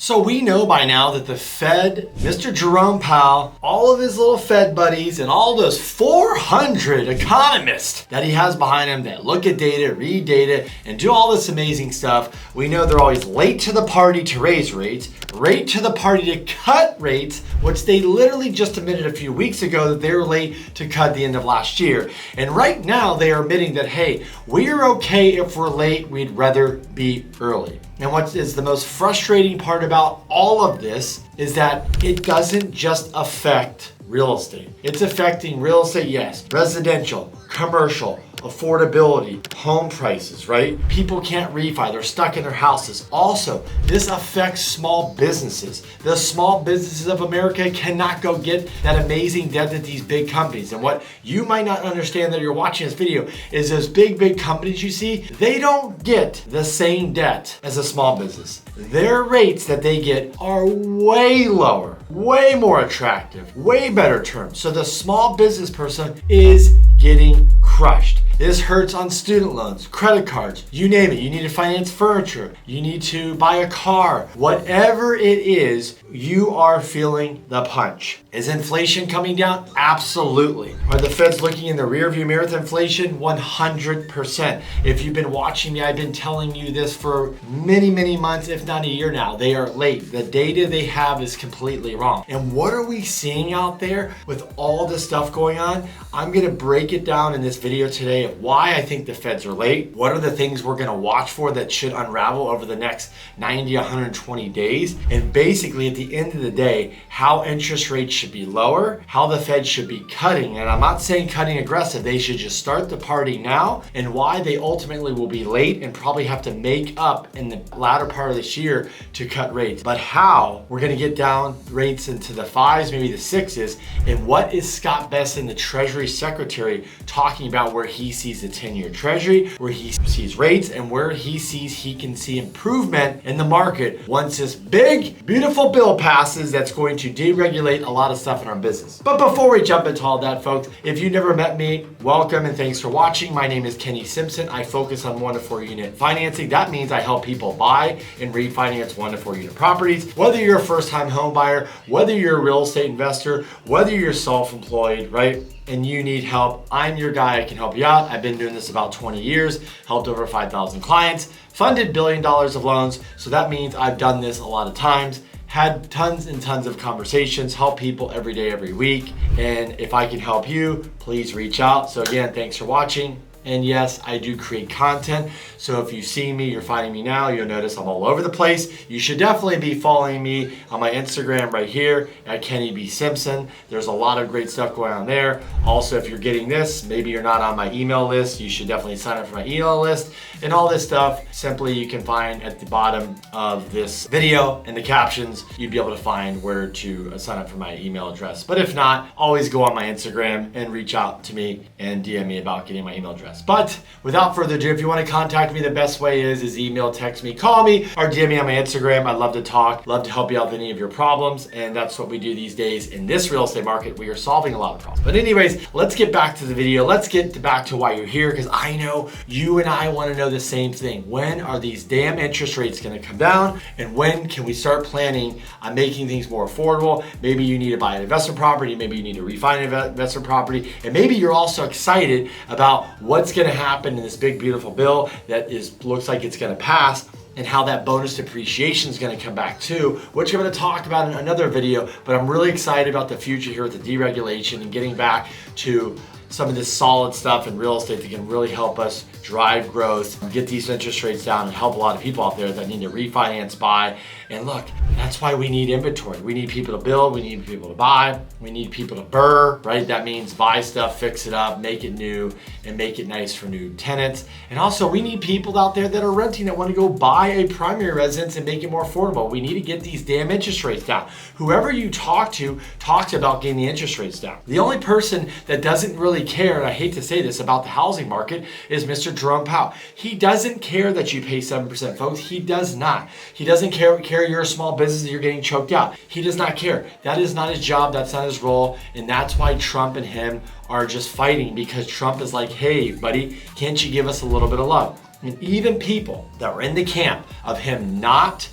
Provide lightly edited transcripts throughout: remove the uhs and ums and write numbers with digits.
So we know by now that the Fed, Mr. Jerome Powell, all of his little Fed buddies, and all those 400 economists that he has behind him that look at data, read data, and do all this amazing stuff, we know they're always late to the party to raise rates, late to the party to cut rates, which they literally just admitted a few weeks ago that they were late to cut the end of last year. And right now they are admitting that, hey, we're okay if we're late, we'd rather be early. And what is the most frustrating part about all of this is that it doesn't just affect real estate. It's affecting real estate, yes, residential, commercial, affordability, home prices, right? People can't refi, they're stuck in their houses. Also, this affects small businesses. The small businesses of America cannot go get that amazing debt that these big companies. And what you might not understand that you're watching this video is those big companies you see, they don't get the same debt as a small business. Their rates that they get are way lower, way more attractive, way better terms. So the small business person is getting crushed. This hurts on student loans, credit cards, you name it. You need to finance furniture, you need to buy a car, whatever it is, you are feeling the punch. Is inflation coming down? Absolutely. Are the Feds looking in the rearview mirror with inflation? 100%. If you've been watching me, I've been telling you this for many months, if not a year now. They are late. The data they have is completely wrong. And what are we seeing out there with all this stuff going on? I'm gonna break it down in this video today of why I think the Feds are late. What are the things we're gonna watch for that should unravel over the next 90, 120 days? And basically at the end of the day, how interest rates should be lower, how the Fed should be cutting. And I'm not saying cutting aggressive, they should just start the party now, and why they ultimately will be late and probably have to make up in the latter part of this year to cut rates. But how we're gonna get down rates into the fives, maybe the sixes, and what is Scott Bessent, the Treasury Secretary, talking about where he sees the 10-year Treasury, where he sees rates, and where he sees he can see improvement in the market once this big, beautiful bill passes that's going to deregulate a lot of stuff in our business. But before we jump into all that, folks, if you've never met me, welcome and thanks for watching. My name is Kenny Simpson. I focus on 1 to 4 unit financing. That means I help people buy and refinance 1 to 4 unit properties. Whether you're a first-time home buyer, whether you're a real estate investor, whether you're self-employed, right? And you need help, I'm your guy. I can help you out. I've been doing this about 20 years, helped over 5,000 clients, funded $1 billion of loans. So that means I've done this a lot of times, had tons and tons of conversations, help people every day, every week. And if I can help you, please reach out. So again, thanks for watching. And yes, I do create content. So if you see me, you're finding me now, you'll notice I'm all over the place. You should definitely be following me on my Instagram right here at Kenny B. Simpson. There's a lot of great stuff going on there. Also, if you're getting this, maybe you're not on my email list, you should definitely sign up for my email list. And all this stuff, simply you can find at the bottom of this video in the captions, you'd be able to find where to sign up for my email address. But if not, always go on my Instagram and reach out to me and DM me about getting my email address. But without further ado, if you want to contact me, the best way is email, text me, call me, or DM me on my Instagram. I love to talk, love to help you out with any of your problems. And that's what we do these days in this real estate market. We are solving a lot of problems. But anyways, let's get back to the video. Let's get back to why you're here, because I know you and I want to know the same thing. When are these damn interest rates going to come down? And when can we start planning on making things more affordable? Maybe you need to buy an investment property. Maybe you need to refinance an investment property. And maybe you're also excited about what's going to happen in this big, beautiful bill that looks like it's going to pass, and how that bonus depreciation is going to come back too, which I'm going to talk about in another video. But I'm really excited about the future here with the deregulation and getting back to some of this solid stuff in real estate that can really help us drive growth, get these interest rates down, and help a lot of people out there that need to refinance, buy. And look, that's why we need inventory. We need people to build, we need people to buy, we need people to burr, right? That means buy stuff, fix it up, make it new, and make it nice for new tenants. And also, we need people out there that are renting that want to go buy a primary residence and make it more affordable. We need to get these damn interest rates down. Whoever you talk to talks about getting the interest rates down. The only person that doesn't really care, and I hate to say this, about the housing market is Mr. Jerome Powell. He doesn't care that you pay 7%, folks. He does not. He doesn't care you're a small business and you're getting choked out. He does not care. That is not his job. That's not his role. And that's why Trump and him are just fighting, because Trump is like, hey, buddy, can't you give us a little bit of love? And even people that were in the camp of him not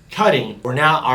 cutting are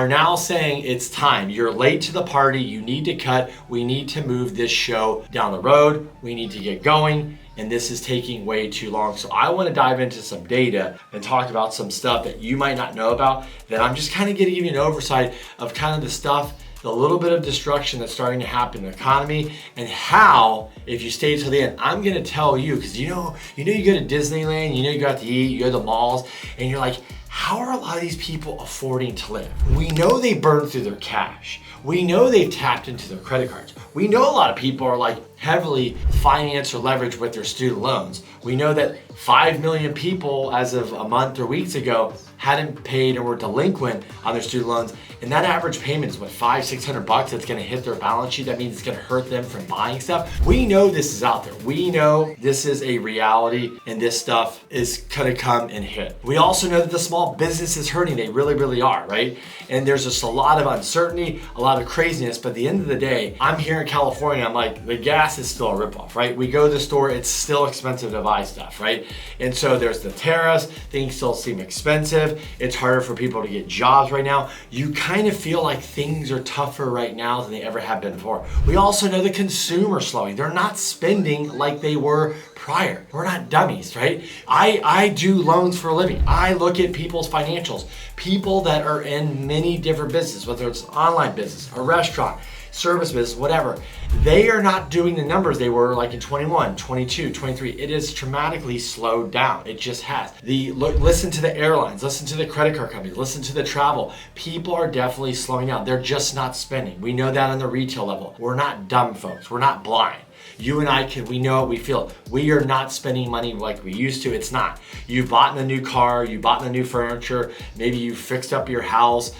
now saying it's time. You're late to the party. You need to cut. We need to move this show down the road. We need to get going. And this is taking way too long. So I want to dive into some data and talk about some stuff that you might not know about, that I'm just kind of getting you an oversight of kind of the stuff, the little bit of destruction that's starting to happen in the economy, and how, if you stay till the end, I'm going to tell you, because you go to Disneyland, you go out to eat, you go to the malls, and you're like, how are a lot of these people affording to live? We know they burned through their cash. We know they've tapped into their credit cards. We know a lot of people are like heavily financed or leveraged with their student loans. We know that 5 million people as of a month or weeks ago hadn't paid or were delinquent on their student loans. And that average payment is what, $500-600 that's gonna hit their balance sheet. That means it's gonna hurt them from buying stuff. We know this is out there. We know this is a reality, and this stuff is gonna come and hit. We also know that the small business is hurting. They really, really are, right? And there's just a lot of uncertainty, a lot of craziness, but at the end of the day, I'm here in California, I'm like, the gas is still a ripoff, right? We go to the store, it's still expensive to buy stuff, right? And so there's the tariffs, things still seem expensive. It's harder for people to get jobs right now. You kind of feel like things are tougher right now than they ever have been before. We also know the consumer's slowing. They're not spending like they were prior. We're not dummies, right? I do loans for a living. I look at people's financials. People that are in many different businesses, whether it's online business, a restaurant, service business, whatever, they are not doing the numbers they were like in 21, 22, 23. It is dramatically slowed down. It just has. Listen to the airlines, listen to the credit card companies, listen to the travel. People are definitely slowing down. They're just not spending. We know that on the retail level. We're not dumb folks. We're not blind. You and I we know it, we feel it. We are not spending money like we used to. It's not. You bought in a new car, you bought in the new furniture, maybe you fixed up your house,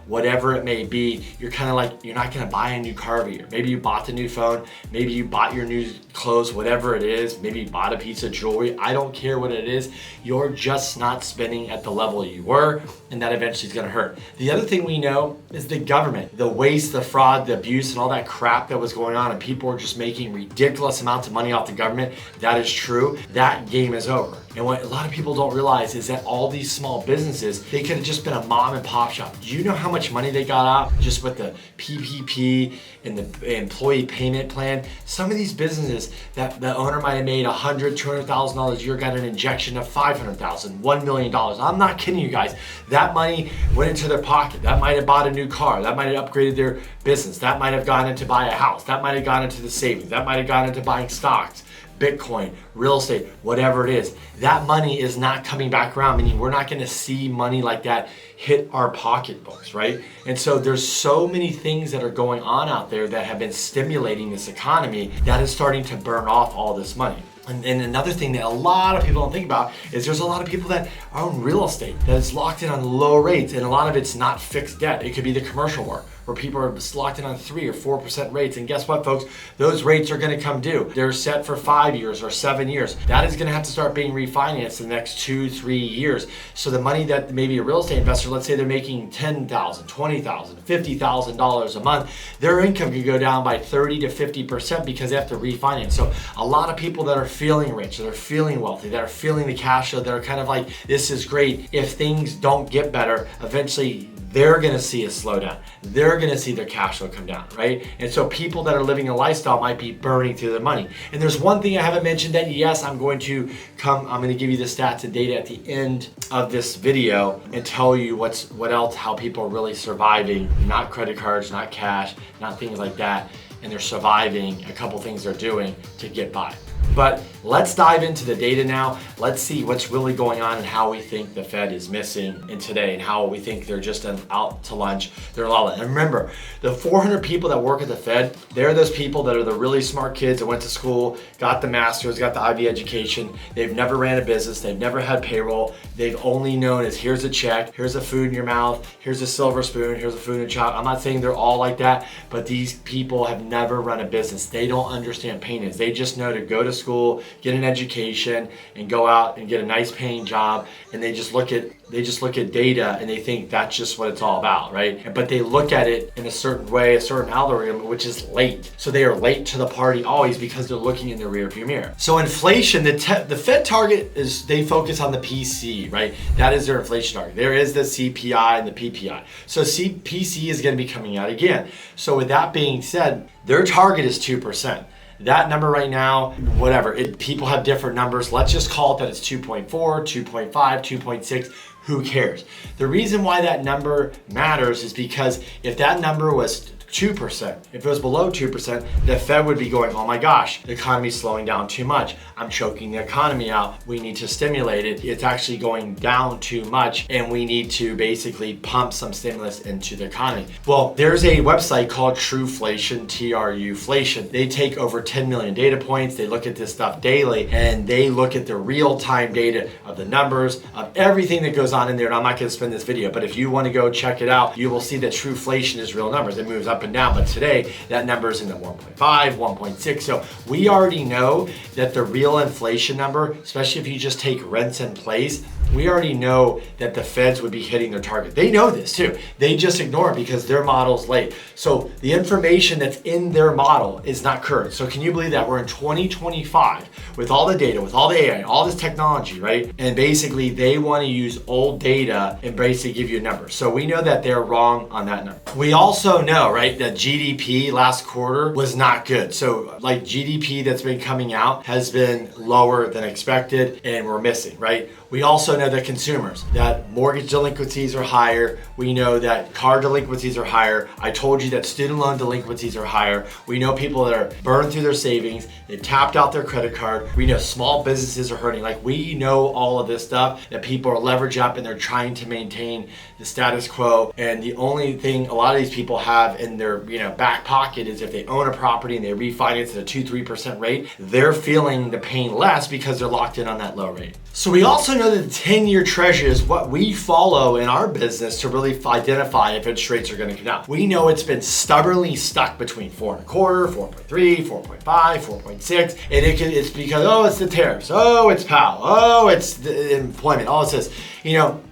whatever it may be. You're kind of like, you're not gonna buy a new car every year. Maybe you bought the new phone, maybe you bought your new clothes, whatever it is. Maybe you bought a piece of jewelry. I don't care what it is. You're just not spending at the level you were, and that eventually is gonna hurt. The other thing we know is the government, the waste, the fraud, the abuse, and all that crap that was going on, and people were just making ridiculous amounts of money off the government. That is true. That game is over. And what a lot of people don't realize is that all these small businesses, they could have just been a mom and pop shop. Do you know how much money they got out just with the PPP and the employee payment plan? Some of these businesses that the owner might have made $100,000, $200,000 a year got an injection of $500,000, $1 million. I'm not kidding you guys. That money went into their pocket. That might have bought a new car. That might have upgraded their business. That might have gone into buy a house. That might have gone into the savings. That might have gone into buying stocks, Bitcoin, real estate, whatever it is. That money is not coming back around, meaning we're not gonna see money like that hit our pocketbooks, right? And so there's so many things that are going on out there that have been stimulating this economy that is starting to burn off all this money. And another thing that a lot of people don't think about is there's a lot of people that own real estate that is locked in on low rates, and a lot of it's not fixed debt. It could be the commercial work, where people are locked in on 3 or 4% rates. And guess what, folks? Those rates are gonna come due. They're set for 5 years or 7 years. That is gonna have to start being refinanced in the next 2-3 years. So the money that maybe a real estate investor, let's say they're making $10,000, $20,000, $50,000 a month, their income could go down by 30 to 50% because they have to refinance. So a lot of people that are feeling rich, that are feeling wealthy, that are feeling the cash flow, that are kind of like, this is great. If things don't get better, eventually they're gonna see a slowdown. They're gonna see their cash flow come down, right? And so people that are living a lifestyle might be burning through their money. And there's one thing I haven't mentioned that, yes, I'm gonna give you the stats and data at the end of this video and tell you what else, how people are really surviving, not credit cards, not cash, not things like that. And they're surviving a couple things they're doing to get by. But let's dive into the data now. Let's see what's really going on and how we think the Fed is missing in today, and how we think they're just out to lunch. They're all in. And remember, the 400 people that work at the Fed, they're those people that are the really smart kids that went to school, got the master's, got the Ivy education. They've never ran a business. They've never had payroll. They've only known as here's a check, here's a food in your mouth, here's a silver spoon, here's a food in chocolate. I'm not saying they're all like that, but these people have never run a business. They don't understand pain is. They just know to go to school, school, get an education, and go out and get a nice paying job, and they just look at data and they think that's just what it's all about, right? But they look at it in a certain way, a certain algorithm, which is late. So they are late to the party always because they're looking in the rearview mirror. So inflation, the Fed target is, they focus on the PC, right? That is their inflation target. There is the CPI and the PPI. So PC is going to be coming out again. So with that being said, their target is 2%. That number right now, whatever, people have different numbers. Let's just call it that it's 2.4, 2.5, 2.6. Who cares? The reason why that number matters is because if that number was 2%, if it was below 2%, the Fed would be going, oh my gosh, the economy's slowing down too much. I'm choking the economy out. We need to stimulate it. It's actually going down too much, and we need to basically pump some stimulus into the economy. Well, there's a website called Truflation, Truflation. They take over 10 million data points. They look at this stuff daily, and they look at the real-time data of the numbers, of everything that goes on in there. And I'm not going to spend this video, but if you want to go check it out, you will see that Truflation is real numbers. It moves up and down, but today that number is in the 1.5, 1.6. So we already know that the real inflation number, especially if you just take rents in place, we already know that the Feds would be hitting their target. They know this too. They just ignore it because their model's late. So the information that's in their model is not current. So can you believe that we're in 2025 with all the data, with all the AI, all this technology, right? And basically they want to use old data and basically give you a number. So we know that they're wrong on that number. We also know, right, that GDP last quarter was not good. So like GDP that's been coming out has been lower than expected, and we're missing, right? We also know that consumers, that mortgage delinquencies are higher. We know that car delinquencies are higher. I told you that student loan delinquencies are higher. We know people that are burned through their savings. They've tapped out their credit card. We know small businesses are hurting. Like, we know all of this stuff, that people are leveraged up and they're trying to maintain the status quo. And the only thing a lot of these people have in their back pocket is if they own a property and they refinance at a 2-3% rate, they're feeling the pain less because they're locked in on that low rate. So we also know that the 10-year treasury is what we follow in our business to really identify if interest rates are going to come down. We know it's been stubbornly stuck between 4.25, 4.3, 4.5, 4.6, and it's because, oh, it's the tariffs, oh, it's Powell, oh, it's the employment, all this,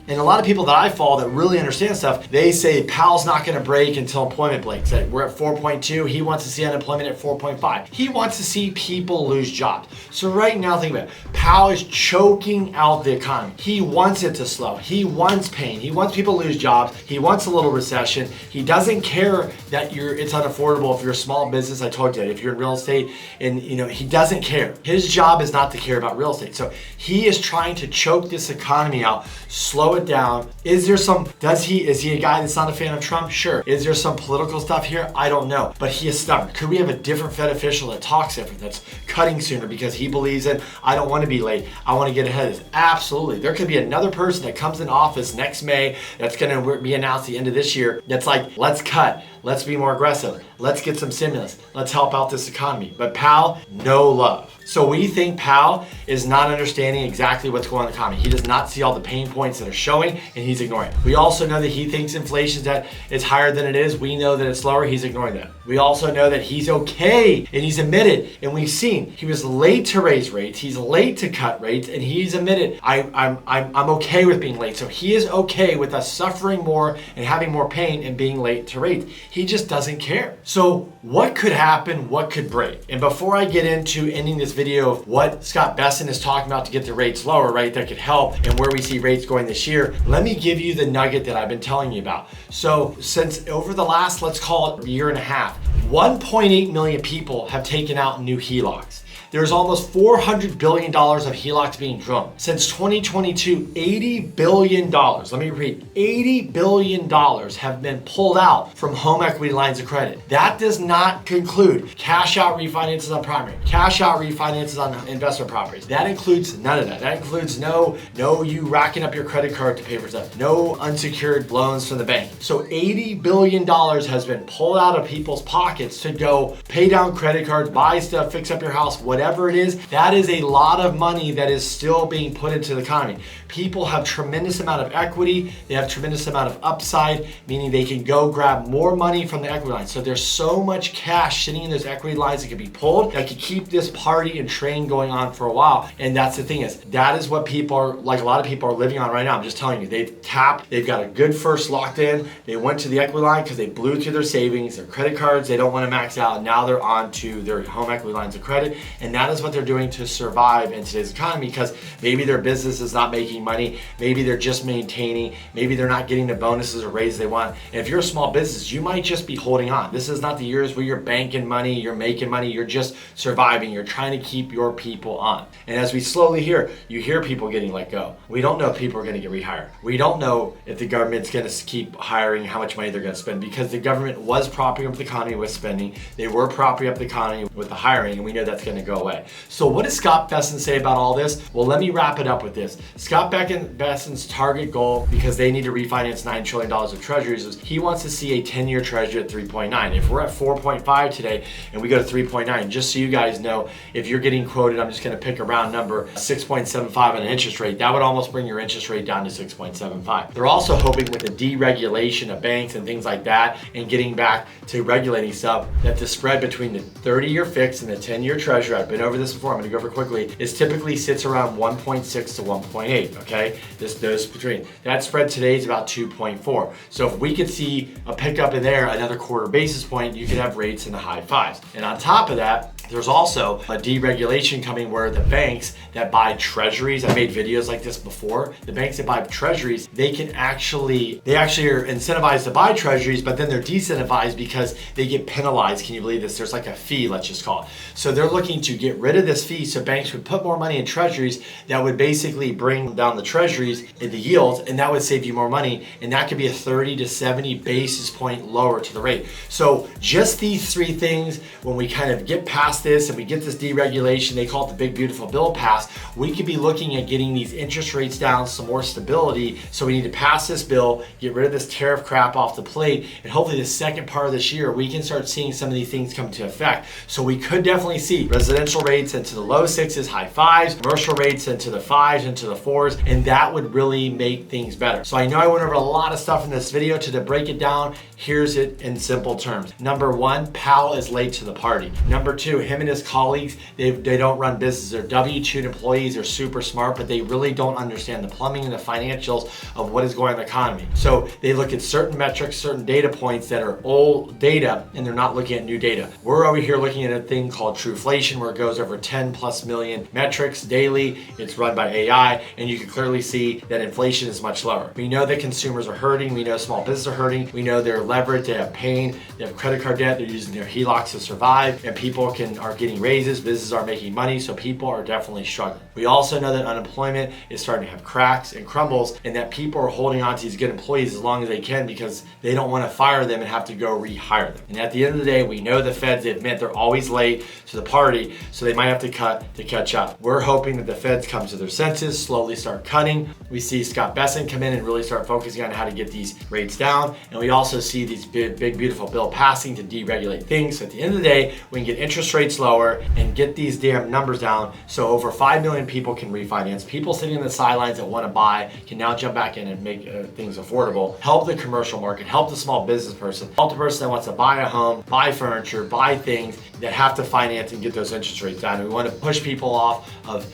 and a lot of people that I follow that really understand stuff, they say Powell's not going to break until employment breaks. That we're at 4.2. He wants to see unemployment at 4.5. He wants to see people lose jobs. So right now, think about it. Powell is choking out the economy. He wants it to slow. He wants pain. He wants people to lose jobs. He wants a little recession. He doesn't care that it's unaffordable if you're a small business. I told you that if you're in real estate, and he doesn't care. His job is not to care about real estate. So he is trying to choke this economy out, slow it down. Is he a guy that's not a fan of Trump? Sure. Is there some political stuff here? I don't know. But he is stubborn. Could we have a different Fed official that talks different, that's cutting sooner because he believes in, I don't want to be late, I want to get ahead of this? Absolutely. There could be another person that comes in office next May that's going to be announced the end of this year that's like, let's cut, let's be more aggressive, let's get some stimulus, let's help out this economy. But Powell, no love. So we think Powell is not understanding exactly what's going on in the economy. He does not see all the pain points that are showing, and he's ignoring it. We also know that he thinks inflation is higher than it is. We know that it's lower. He's ignoring that. We also know that he's okay, and he's admitted, and we've seen he was late to raise rates. He's late to cut rates, and he's admitted, I'm okay with being late. So he is okay with us suffering more and having more pain and being late to rates. He just doesn't care. So what could happen? What could break? And before I get into ending this video of what Scott Besson is talking about to get the rates lower, right, that could help, and where we see rates going this year, let me give you the nugget that I've been telling you about. So since over the last, let's call it a year and a half, 1.8 million people have taken out new HELOCs. There's almost $400 billion of HELOCs being drawn. Since 2022, $80 billion, let me repeat, $80 billion have been pulled out from home equity lines of credit. That does not conclude cash out refinances on primary, cash out refinances on investment properties. That includes none of that. That includes no you racking up your credit card to pay for stuff, no unsecured loans from the bank. So $80 billion has been pulled out of people's pockets to go pay down credit cards, buy stuff, fix up your house, whatever whatever it is, that is a lot of money that is still being put into the economy. People have tremendous amount of equity. They have tremendous amount of upside, meaning they can go grab more money from the equity line. So there's so much cash sitting in those equity lines that can be pulled that could keep this party and train going on for a while. And that's the thing is, that is what people are, like a lot of people are living on right now. I'm just telling you, they've tapped, they've got a good first locked in. They went to the equity line because they blew through their savings, their credit cards, they don't want to max out. And now they're on to their home equity lines of credit. And that is what they're doing to survive in today's economy, because maybe their business is not making money. Maybe they're just maintaining. Maybe they're not getting the bonuses or raises they want. And if you're a small business, you might just be holding on. This is not the years where you're banking money, you're making money, you're just surviving. You're trying to keep your people on. And as we slowly hear, you hear people getting let go. We don't know if people are going to get rehired. We don't know if the government's going to keep hiring, how much money they're going to spend, because the government was propping up the economy with spending. They were propping up the economy with the hiring, and we know that's going to go away. So what does Scott Bessent say about all this? Well, let me wrap it up with this. Scott Bessent's target goal, because they need to refinance $9 trillion of treasuries, is he wants to see a 10-year treasury at 3.9. If we're at 4.5 today and we go to 3.9, just so you guys know, if you're getting quoted, I'm just going to pick a round number, 6.75 on an interest rate, that would almost bring your interest rate down to 6.75. They're also hoping with the deregulation of banks and things like that and getting back to regulating stuff, that the spread between the 30-year fix and the 10-year treasury, I've been over this before, I'm going to go over quickly, is typically sits around 1.6 to 1.8, okay? Those between. That spread today is about 2.4. So if we could see a pickup in there, another quarter basis point, you could have rates in the high fives. And on top of that, there's also a deregulation coming where the banks that buy treasuries, I made videos like this before, the banks that buy treasuries, they actually are incentivized to buy treasuries, but then they're decentivized because they get penalized. Can you believe this? There's like a fee, let's just call it. So they're looking to get rid of this fee so banks would put more money in treasuries that would basically bring down the treasuries and the yields, and that would save you more money, and that could be a 30 to 70 basis point lower to the rate. So just these three things, when we kind of get past this and we get this deregulation, they call it the big beautiful bill passed, we could be looking at getting these interest rates down, some more stability. So we need to pass this bill, get rid of this tariff crap off the plate, and hopefully the second part of this year we can start seeing some of these things come to effect. So we could definitely see residential rates into the low sixes, high fives, commercial rates into the fives, into the fours, and that would really make things better. So I know I went over a lot of stuff in this video. To break it down, here's it in simple terms. Number one, Powell is late to the party. Number two, him and his colleagues, they don't run businesses. They're W-2 employees. They're super smart, but they really don't understand the plumbing and the financials of what is going on in the economy. So they look at certain metrics, certain data points that are old data, and they're not looking at new data. We're over here looking at a thing called Trueflation, where it goes over 10 plus million metrics daily. It's run by AI, and you can clearly see that inflation is much lower. We know that consumers are hurting. We know small businesses are hurting. We know they're leveraged. They have pain. They have credit card debt. They're using their HELOCs to survive, and people are getting raises. Businesses are making money, so people are definitely struggling. We also know that unemployment is starting to have cracks and crumbles, and that people are holding on to these good employees as long as they can because they don't want to fire them and have to go rehire them. And at the end of the day, we know the Feds admit they're always late to the party, so they might have to cut to catch up. We're hoping that the Feds come to their senses, slowly start cutting. We see Scott Bessent come in and really start focusing on how to get these rates down. And we also see these big beautiful bill passing to deregulate things. So at the end of the day, we can get interest rates lower and get these damn numbers down so over 5 million people can refinance. People sitting in the sidelines that want to buy can now jump back in and make things affordable. Help the commercial market, help the small business person, help the person that wants to buy a home, buy furniture, buy things that have to finance and get those interest rates down. And we want to push people off of,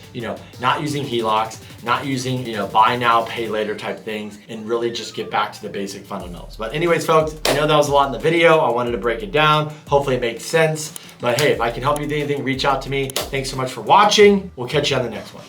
not using HELOCs, not using, buy now, pay later type things, and really just get back to the basic fundamentals. But anyways, folks, I know that was a lot in the video. I wanted to break it down. Hopefully it makes sense. But hey, if I can help you with anything, reach out to me. Thanks so much for watching. We'll catch you on the next one.